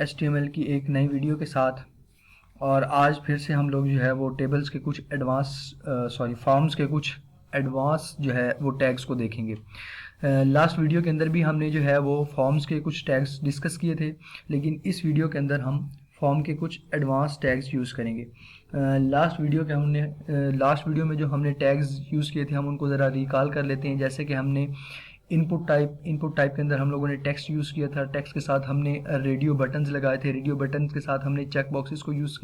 HTML की एक नई वीडियो के साथ। और आज फिर से हम लोग जो है वो टेबल्स के कुछ फॉर्म्स के कुछ एडवांस जो है वो टैग्स को देखेंगे। लास्ट वीडियो के अंदर भी हमने जो है वो फॉर्म्स के कुछ टैग्स डिस्कस किए थे, लेकिन इस वीडियो के अंदर हम फॉर्म के कुछ एडवांस टैग्स यूज़ करेंगे। लास्ट वीडियो में जो हमने टैग्स यूज़ किए थे हम उनको ज़रा रिकॉल कर लेते हैं। जैसे कि हमने इनपुट टाइप के अंदर हम लोगों ने टेक्स्ट यूज़ किया था। टेक्स्ट के साथ हमने रेडियो बटन्स लगाए थे। रेडियो बटन्स के साथ हमने चेक बॉक्सेस को यूज़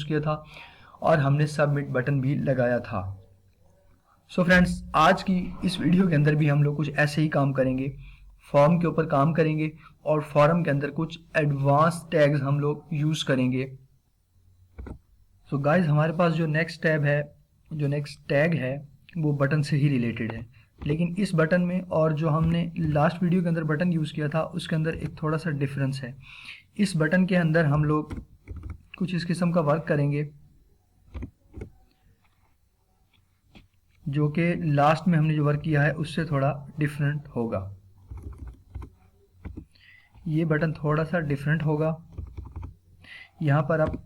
किया था और हमने सबमिट बटन भी लगाया था। सो फ्रेंड्स, आज की इस वीडियो के अंदर भी हम लोग कुछ ऐसे ही काम करेंगे, फॉर्म के ऊपर काम करेंगे और फॉर्म के अंदर कुछ एडवांस टैग्स हम लोग यूज़ करेंगे। सो गाइज, हमारे पास जो नेक्स्ट टैग है वो बटन से ही रिलेटेड है, लेकिन इस बटन में और जो हमने लास्ट वीडियो के अंदर बटन यूज़ किया था उसके अंदर एक थोड़ा सा डिफरेंस है। इस बटन के अंदर हम लोग कुछ इस किस्म का वर्क करेंगे जो कि लास्ट में हमने जो वर्क किया है उससे थोड़ा डिफरेंट होगा। ये बटन थोड़ा सा डिफरेंट होगा। यहाँ पर आप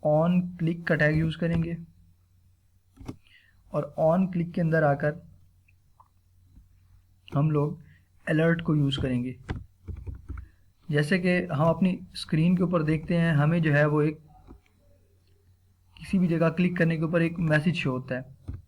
ऑन क्लिक का टैग यूज़ करेंगे और ऑन क्लिक के अंदर आकर हम लोग अलर्ट को यूज़ करेंगे। जैसे कि हम अपनी स्क्रीन के ऊपर देखते हैं, हमें जो है वो एक किसी भी जगह क्लिक करने के ऊपर एक मैसेज शो होता है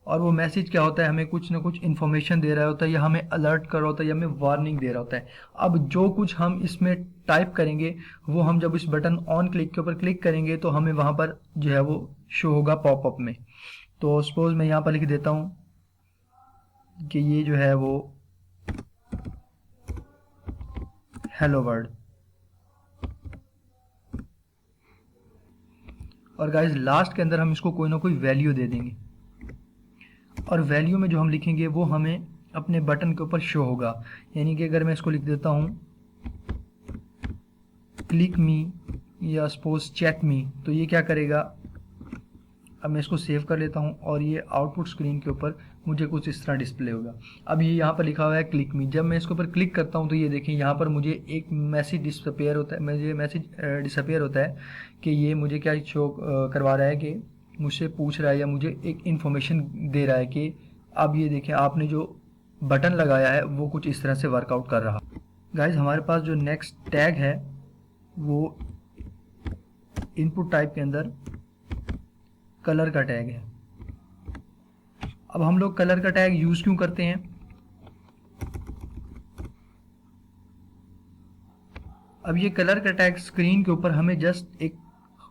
और वो मैसेज क्या होता है, हमें कुछ ना कुछ इन्फॉर्मेशन दे रहा होता है या हमें अलर्ट कर रहा होता है या हमें वार्निंग दे रहा होता है। अब जो कुछ हम इसमें टाइप करेंगे वो हम जब इस बटन ऑन क्लिक के ऊपर क्लिक करेंगे तो हमें वहाँ पर जो है वो शो होगा पॉपअप में। तो सपोज मैं यहाँ पर लिख देता हूँ कि ये जो है वो हेलो वर्ल्ड। और गाइज, लास्ट के अंदर हम इसको कोई ना कोई वैल्यू दे देंगे और वैल्यू में जो हम लिखेंगे वो हमें अपने बटन के ऊपर शो होगा। यानी कि अगर मैं इसको लिख देता हूँ क्लिक मी या सपोज चेक मी, तो ये क्या करेगा, अब मैं इसको सेव कर लेता हूँ और ये आउटपुट स्क्रीन के ऊपर मुझे कुछ इस तरह डिस्प्ले होगा। अब ये यहाँ पर लिखा हुआ है क्लिक मी। जब मैं इसके ऊपर क्लिक करता हूँ तो ये देखें यहाँ पर मुझे एक मैसेज डिसअपेयर होता है कि ये मुझे क्या शो करवा रहा है कि मुझसे पूछ रहा है या मुझे एक इन्फॉर्मेशन दे रहा है कि अब ये देखें आपने जो बटन लगाया है वो कुछ इस तरह से वर्कआउट कर रहा। गाइज, हमारे पास जो नेक्स्ट टैग है वो इनपुट टाइप के अंदर कलर का टैग है। अब हम लोग कलर का टैग यूज क्यों करते हैं, अब ये कलर का टैग स्क्रीन के ऊपर हमें जस्ट एक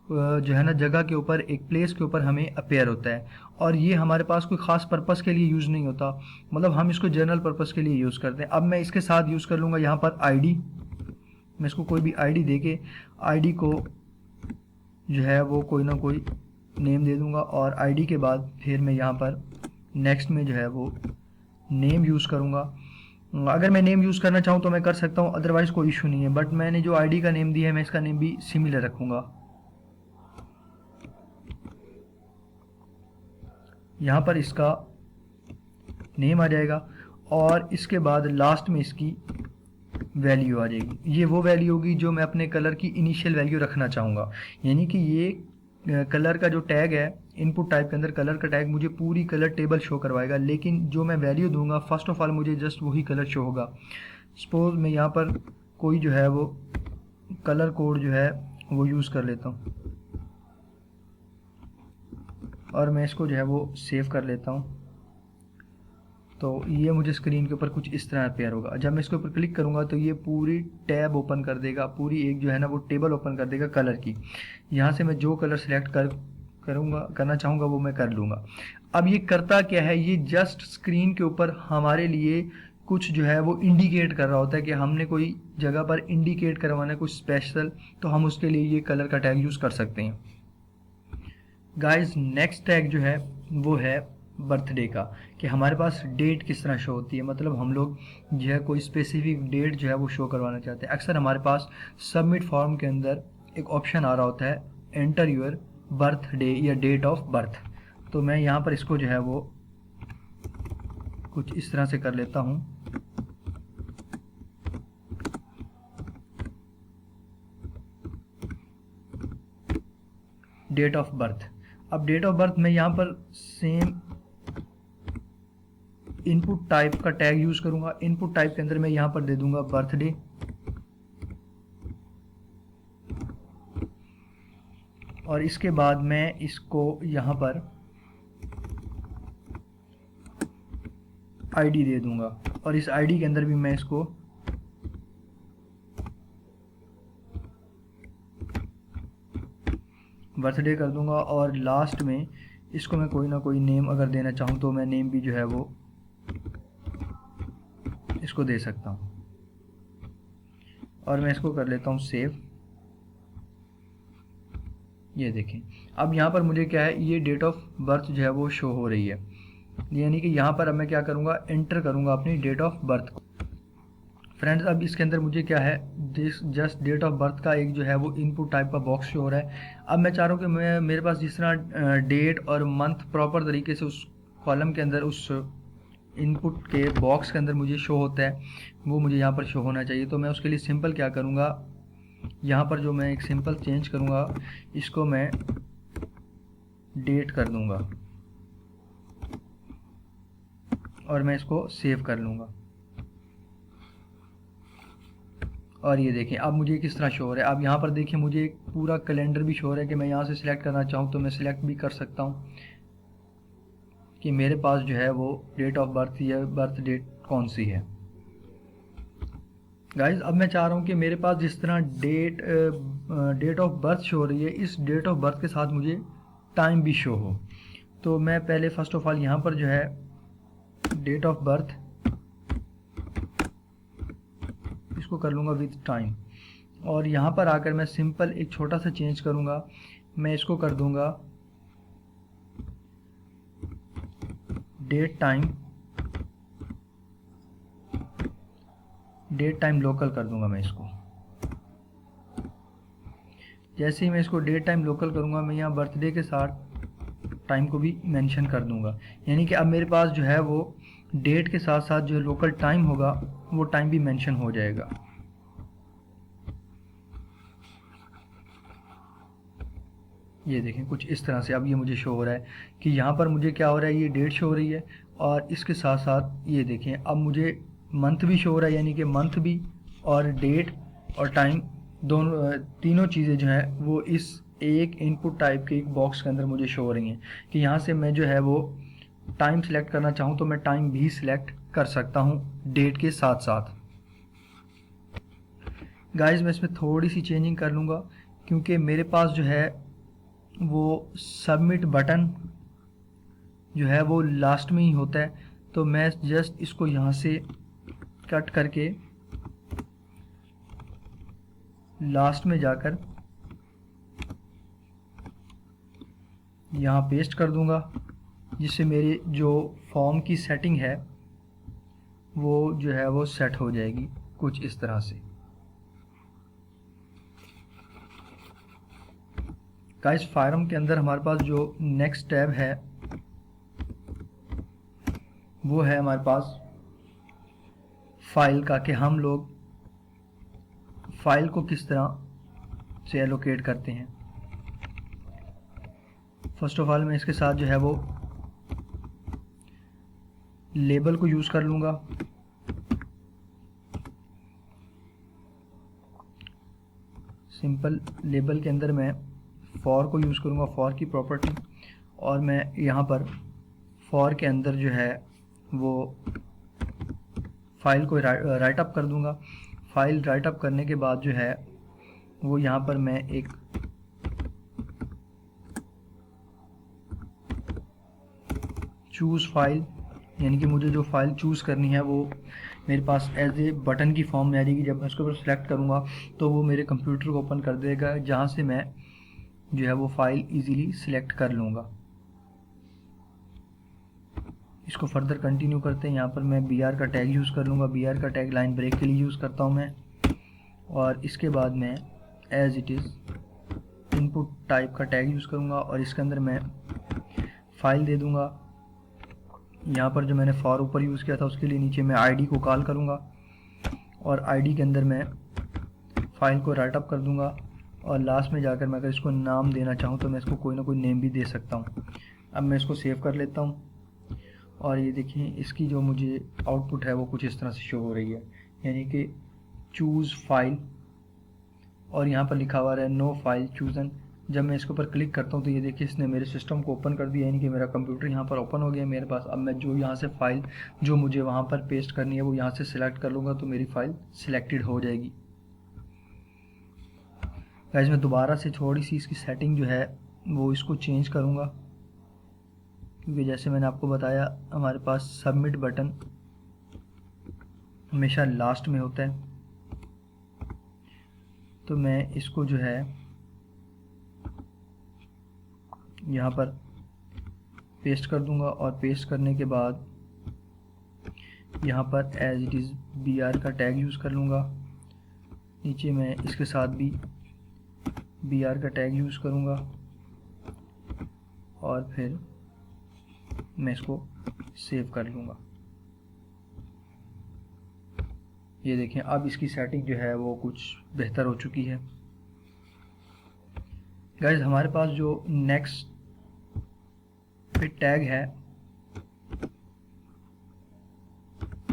जो है ना जगह के ऊपर, एक प्लेस के ऊपर हमें अपेयर होता है और ये हमारे पास कोई ख़ास पर्पस के लिए यूज़ नहीं होता, मतलब हम इसको जनरल पर्पस के लिए यूज़ करते हैं। अब मैं इसके साथ यूज़ कर लूँगा यहाँ पर आईडी। मैं इसको कोई भी आईडी देके आईडी को जो है वो कोई ना कोई नेम दे दूँगा और आईडी के बाद फिर मैं यहाँ पर नेक्स्ट में जो है वो नेम यूज़ करूँगा। अगर मैं नेम यूज़ करना चाहूँ तो मैं कर सकता हूँ, अदरवाइज़ कोई इशू नहीं है। बट मैंने जो आईडी का नेम दिया है मैं इसका नेम भी सिमिलर रखूँगा। यहाँ पर इसका नेम आ जाएगा और इसके बाद लास्ट में इसकी वैल्यू आ जाएगी। ये वो वैल्यू होगी जो मैं अपने कलर की इनिशियल वैल्यू रखना चाहूँगा। यानी कि ये कलर का जो टैग है इनपुट टाइप के अंदर, कलर का टैग मुझे पूरी कलर टेबल शो करवाएगा, लेकिन जो मैं वैल्यू दूंगा फर्स्ट ऑफ ऑल मुझे जस्ट वही कलर शो होगा। सपोज मैं यहाँ पर कोई जो है वो कलर कोड जो है वो यूज़ कर लेता हूँ और मैं इसको जो है वो सेव कर लेता हूँ। तो ये मुझे स्क्रीन के ऊपर कुछ इस तरह अपेयर होगा। जब मैं इसके ऊपर क्लिक करूँगा तो ये पूरी टैब ओपन कर देगा, पूरी एक जो है ना वो टेबल ओपन कर देगा कलर की। यहाँ से मैं जो कलर सेलेक्ट करना चाहूँगा वो मैं कर लूँगा। अब ये करता क्या है, ये जस्ट स्क्रीन के ऊपर हमारे लिए कुछ जो है वो इंडिकेट कर रहा होता है कि हमने कोई जगह पर इंडिकेट करवाना है कुछ स्पेशल, तो हम उसके लिए ये कलर का टैग यूज़ कर सकते हैं। गाइस, नेक्स्ट टैग जो है वो है बर्थडे का, कि हमारे पास डेट किस तरह शो होती है। मतलब हम लोग जो है कोई स्पेसिफिक डेट जो है वो शो करवाना चाहते हैं। अक्सर हमारे पास सबमिट फॉर्म के अंदर एक ऑप्शन आ रहा होता है एंटर योर बर्थडे या डेट ऑफ बर्थ। तो मैं यहाँ पर इसको जो है वो कुछ इस तरह से कर लेता हूँ डेट ऑफ बर्थ। अब डेट ऑफ बर्थ मैं यहाँ पर सेम इनपुट टाइप का टैग यूज़ करूँगा। इनपुट टाइप के अंदर मैं यहाँ पर दे दूँगा बर्थडे, और इसके बाद मैं इसको यहाँ पर आईडी दे दूँगा, और इस आईडी के अंदर भी मैं इसको बर्थडे कर दूँगा, और लास्ट में इसको मैं कोई ना कोई नेम अगर देना चाहूँ तो मैं नेम भी जो है वो इसको दे सकता हूँ। और मैं इसको कर लेता हूँ सेव। ये देखें, अब यहाँ पर मुझे क्या है, ये डेट ऑफ बर्थ जो है वो शो हो रही है। यानी कि यहाँ पर अब मैं क्या करूँगा, एंटर करूँगा अपनी डेट ऑफ बर्थ को। फ्रेंड्स, अब इसके अंदर मुझे क्या है, जस्ट डेट ऑफ बर्थ का एक जो है वो इनपुट टाइप का बॉक्स शो हो रहा है। अब मैं चाह रहा हूँ कि मेरे पास जिस तरह डेट और मंथ प्रॉपर तरीके से उस कॉलम के अंदर, उस इनपुट के बॉक्स के अंदर मुझे शो होता है, वो मुझे यहाँ पर शो होना चाहिए। तो मैं उसके लिए सिंपल क्या करूँगा, यहाँ पर जो मैं एक सिंपल चेंज करूँगा, इसको मैं डेट कर दूँगा और मैं इसको सेव कर लूँगा। और ये देखें, अब मुझे किस तरह शो हो रहा है। अब यहाँ पर देखिए मुझे एक पूरा कैलेंडर भी शो हो रहा है कि मैं यहाँ से सिलेक्ट करना चाहूँ तो मैं सिलेक्ट भी कर सकता हूँ कि मेरे पास जो है वो डेट ऑफ बर्थ या बर्थ डेट कौन सी है। गाइज, अब मैं चाह रहा हूँ कि मेरे पास जिस तरह डेट ऑफ बर्थ शो हो रही है, इस डेट ऑफ बर्थ के साथ मुझे टाइम भी शो हो। तो मैं पहले फर्स्ट ऑफ ऑल यहाँ पर जो है डेट ऑफ बर्थ इसको कर लूँगा विद टाइम, और यहाँ पर आकर मैं सिंपल एक छोटा सा चेंज करूँगा। मैं इसको कर दूँगा डेट टाइम लोकल कर दूंगा मैं इसको। जैसे ही मैं इसको डेट टाइम लोकल करूंगा, मैं यहाँ बर्थडे के साथ टाइम को भी मेंशन कर दूंगा। यानी कि अब मेरे पास जो है वो डेट के साथ साथ जो लोकल टाइम होगा वो टाइम भी मेंशन हो जाएगा। ये देखें कुछ इस तरह से अब ये मुझे शो हो रहा है कि यहाँ पर मुझे क्या हो रहा है, ये डेट शो हो रही है और इसके साथ साथ ये देखें अब मुझे मंथ भी शो हो रहा है। यानी कि मंथ भी और डेट और टाइम दोनों तीनों चीज़ें जो हैं वो इस एक इनपुट टाइप के एक बॉक्स के अंदर मुझे शो हो रही हैं कि यहाँ से मैं जो है वो टाइम सेलेक्ट करना चाहूँ तो मैं टाइम भी सिलेक्ट कर सकता हूँ डेट के साथ साथ। गाइस, मैं इसमें थोड़ी सी चेंजिंग कर लूँगा क्योंकि मेरे पास जो है वो सबमिट बटन जो है वो लास्ट में ही होता है। तो मैं जस्ट इसको यहाँ से कट करके लास्ट में जाकर यहाँ पेस्ट कर दूंगा, जिससे मेरी जो फॉर्म की सेटिंग है वो जो है वो सेट हो जाएगी कुछ इस तरह से। गाइस, फायरम के अंदर हमारे पास जो नेक्स्ट टैब है वो है हमारे पास फाइल का, कि हम लोग फाइल को किस तरह से एलोकेट करते हैं। फर्स्ट ऑफ ऑल मैं इसके साथ जो है वो लेबल को यूज़ कर लूँगा। सिंपल लेबल के अंदर मैं फॉर को यूज़ करूँगा, फॉर की प्रॉपर्टी, और मैं यहाँ पर फॉर के अंदर जो है वो फाइल को राइट अप कर दूँगा। फाइल राइट अप करने के बाद जो है वो यहाँ पर मैं एक चूज़ फाइल, यानी कि मुझे जो फाइल चूज़ करनी है वो मेरे पास एज ए बटन की फॉर्म में आ जाएगी। जब मैं उसके ऊपर सेलेक्ट करूँगा तो वो मेरे कंप्यूटर को ओपन कर देगा, जहाँ से मैं जो है वो फाइल इजीली सिलेक्ट कर लूँगा। इसको फर्दर कंटिन्यू करते हैं। यहाँ पर मैं BR का टैग यूज़ कर लूँगा। BR का टैग लाइन ब्रेक के लिए यूज़ करता हूँ मैं, और इसके बाद मैं as it is input type का टैग यूज़ करूँगा और इसके अंदर मैं फाइल दे दूँगा। यहाँ पर जो मैंने फॉर ऊपर यूज़ किया था उसके लिए नीचे मैं ID को कॉल करूँगा और ID के अंदर मैं फाइल को राइट अप कर दूँगा और लास्ट में जाकर मैं अगर इसको नाम देना चाहूँ तो मैं इसको कोई ना कोई नेम भी दे सकता हूँ। अब मैं इसको सेव कर लेता हूँ और ये देखिए इसकी जो मुझे आउटपुट है वो कुछ इस तरह से शो हो रही है, यानी कि चूज़ फाइल और यहाँ पर लिखा हुआ है नो फाइल चूज़न। जब मैं इसके ऊपर क्लिक करता हूँ तो ये देखिए इसने मेरे सिस्टम को ओपन कर दिया, यानी कि मेरा कंप्यूटर यहाँ पर ओपन हो गया मेरे पास। अब मैं जो यहाँ से फ़ाइल जो मुझे वहाँ पर पेस्ट करनी है वो यहाँ से सिलेक्ट कर लूँगा तो मेरी फ़ाइल सिलेक्टेड हो जाएगी। गाइस मैं दोबारा से थोड़ी सी इसकी सेटिंग जो है वो इसको चेंज करूँगा, क्योंकि जैसे मैंने आपको बताया हमारे पास सबमिट बटन हमेशा लास्ट में होता है। तो मैं इसको जो है यहाँ पर पेस्ट कर दूंगा और पेस्ट करने के बाद यहाँ पर एज इट इज़ BR का टैग यूज़ कर लूँगा। नीचे मैं इसके साथ भी BR का टैग यूज़ करूँगा और फिर मैं इसको सेव कर लूँगा। ये देखें अब इसकी सेटिंग जो है वो कुछ बेहतर हो चुकी है। गाइस हमारे पास जो नेक्स्ट पे टैग है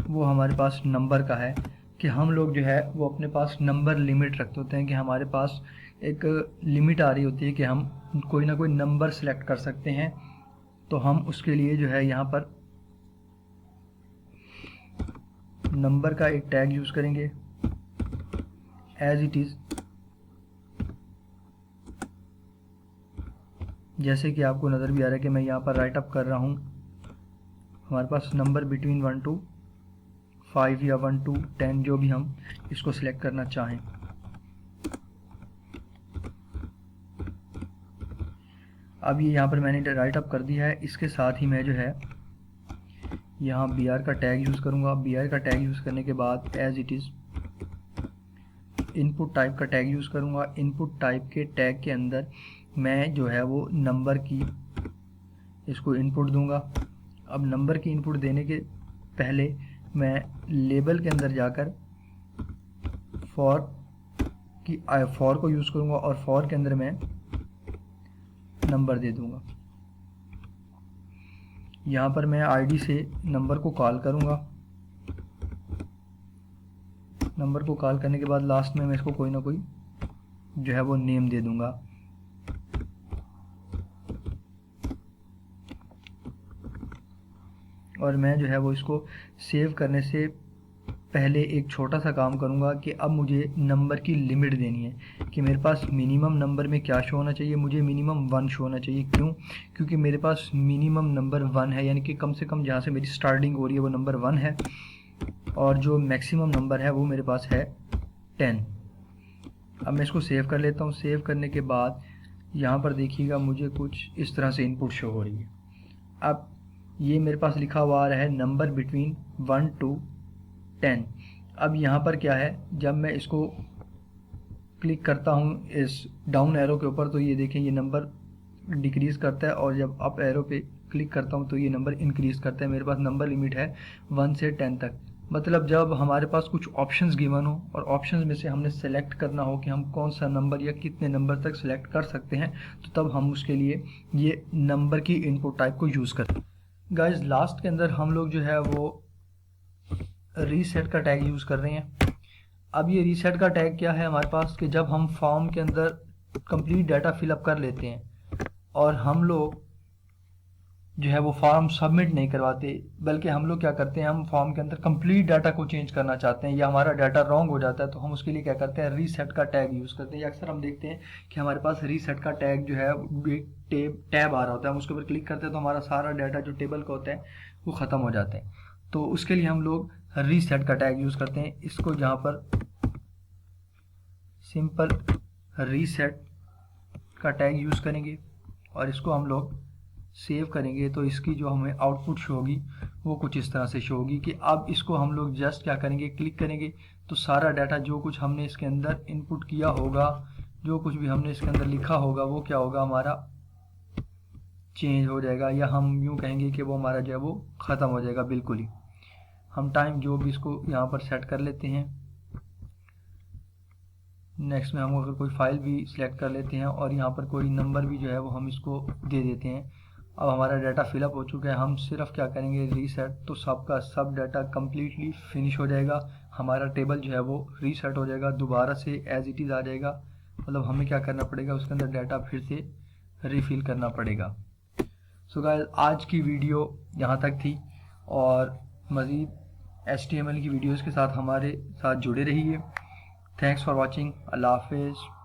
वो हमारे पास नंबर का है, कि हम लोग जो है वो अपने पास नंबर लिमिट रखते होते हैं, कि हमारे पास एक लिमिट आ रही होती है कि हम कोई ना कोई नंबर सेलेक्ट कर सकते हैं। तो हम उसके लिए जो है यहाँ पर नंबर का एक टैग यूज़ करेंगे एज इट इज़, जैसे कि आपको नज़र भी आ रहा है कि मैं यहाँ पर राइट अप कर रहा हूँ। हमारे पास नंबर बिटवीन 1 to 5 या 1 to 10 जो भी हम इसको सिलेक्ट करना चाहें। अब ये यहाँ पर मैंने राइट अप कर दिया है। इसके साथ ही मैं जो है यहाँ BR का टैग यूज़ करूँगा। BR का टैग यूज़ करने के बाद as it is input type का टैग यूज़ करूँगा। इनपुट टाइप के टैग के अंदर मैं जो है वो नंबर की इसको इनपुट दूंगा। अब नंबर की इनपुट देने के पहले मैं लेबल के अंदर जाकर फॉर को यूज़ करूँगा और फॉर के अंदर मैं नंबर दे दूँगा। यहाँ पर मैं ID से नंबर को कॉल करूँगा। नंबर को कॉल करने के बाद लास्ट में मैं इसको कोई ना कोई जो है वो नेम दे दूँगा। और मैं जो है वो इसको सेव करने से पहले एक छोटा सा काम करूँगा कि अब मुझे नंबर की लिमिट देनी है कि मेरे पास मिनिमम नंबर में क्या शो होना चाहिए। मुझे मिनिमम 1 शो होना चाहिए। क्यों? क्योंकि मेरे पास मिनिमम नंबर 1 है, यानी कि कम से कम जहाँ से मेरी स्टार्टिंग हो रही है वो नंबर 1 है और जो मैक्सिमम नंबर है वो मेरे पास है 10। अब मैं इसको सेव कर लेता हूँ। सेव करने के बाद यहाँ पर देखिएगा मुझे कुछ इस तरह से इनपुट शो हो रही है। अब ये मेरे पास लिखा हुआ आ रहा है नंबर बिटवीन 1 to 10। अब यहाँ पर क्या है, जब मैं इसको क्लिक करता हूँ इस डाउन एरो के ऊपर तो ये देखें ये नंबर डिक्रीज़ करता है और जब अप एरो पे क्लिक करता हूँ तो ये नंबर इंक्रीज़ करता है। मेरे पास नंबर लिमिट है 1 से 10 तक। मतलब जब हमारे पास कुछ ऑप्शंस गिवन हो और ऑप्शंस में से हमने सेलेक्ट करना हो कि हम कौन सा नंबर या कितने नंबर तक सेलेक्ट कर सकते हैं, तो तब हम उसके लिए ये नंबर की इनपुट टाइप को यूज़ करते हैं। गाइस लास्ट के अंदर हम लोग जो है वो रीसेट का टैग यूज़ कर रहे हैं। अब ये रीसेट का टैग क्या है हमारे पास, कि जब हम फॉर्म के अंदर कंप्लीट डाटा फिलअप कर लेते हैं और हम लोग जो है वो फॉर्म सबमिट नहीं करवाते, बल्कि हम लोग क्या करते हैं, हम फॉर्म के अंदर कंप्लीट डाटा को चेंज करना चाहते हैं या हमारा डाटा रॉन्ग हो जाता है, तो हम उसके लिए क्या करते हैं, रीसेट का टैग यूज़ करते हैं। अक्सर हम देखते हैं कि हमारे पास रीसेट का टैग जो है एक टैब आ रहा होता है, हम उसके ऊपर क्लिक करते हैं तो हमारा सारा डाटा जो टेबल का होता है वो ख़त्म हो जाता है। तो उसके लिए हम लोग रीसेट का टैग यूज़ करते हैं। इसको जहाँ पर सिंपल रीसेट का टैग यूज़ करेंगे और इसको हम लोग सेव करेंगे तो इसकी जो हमें आउटपुट शो होगी वो कुछ इस तरह से शो होगी कि अब इसको हम लोग जस्ट क्या करेंगे, क्लिक करेंगे तो सारा डाटा जो कुछ हमने इसके अंदर इनपुट किया होगा, जो कुछ भी हमने इसके अंदर लिखा होगा वो क्या होगा, हमारा चेंज हो जाएगा, या हम यूँ कहेंगे कि वो हमारा जो है वो ख़त्म हो जाएगा बिल्कुल ही। हम टाइम जो भी इसको यहाँ पर सेट कर लेते हैं नेक्स्ट में हम अगर कोई फाइल भी सिलेक्ट कर लेते हैं और यहाँ पर कोई नंबर भी जो है वो हम इसको दे देते हैं। अब हमारा डाटा फिलअप हो चुका है, हम सिर्फ क्या करेंगे रीसेट, तो सबका सब डाटा कम्प्लीटली फिनिश हो जाएगा, हमारा टेबल जो है वो रीसेट हो जाएगा, दोबारा से एज इट इज़ आ जाएगा। मतलब हमें क्या करना पड़ेगा, उसके अंदर डाटा फिर से रिफ़िल करना पड़ेगा। सो गाइस, आज की वीडियो यहाँ तक थी और मज़ीद HTML की वीडियोज़ के साथ हमारे साथ जुड़े रहिए। Thanks for watching. अल्लाह हाफिज़।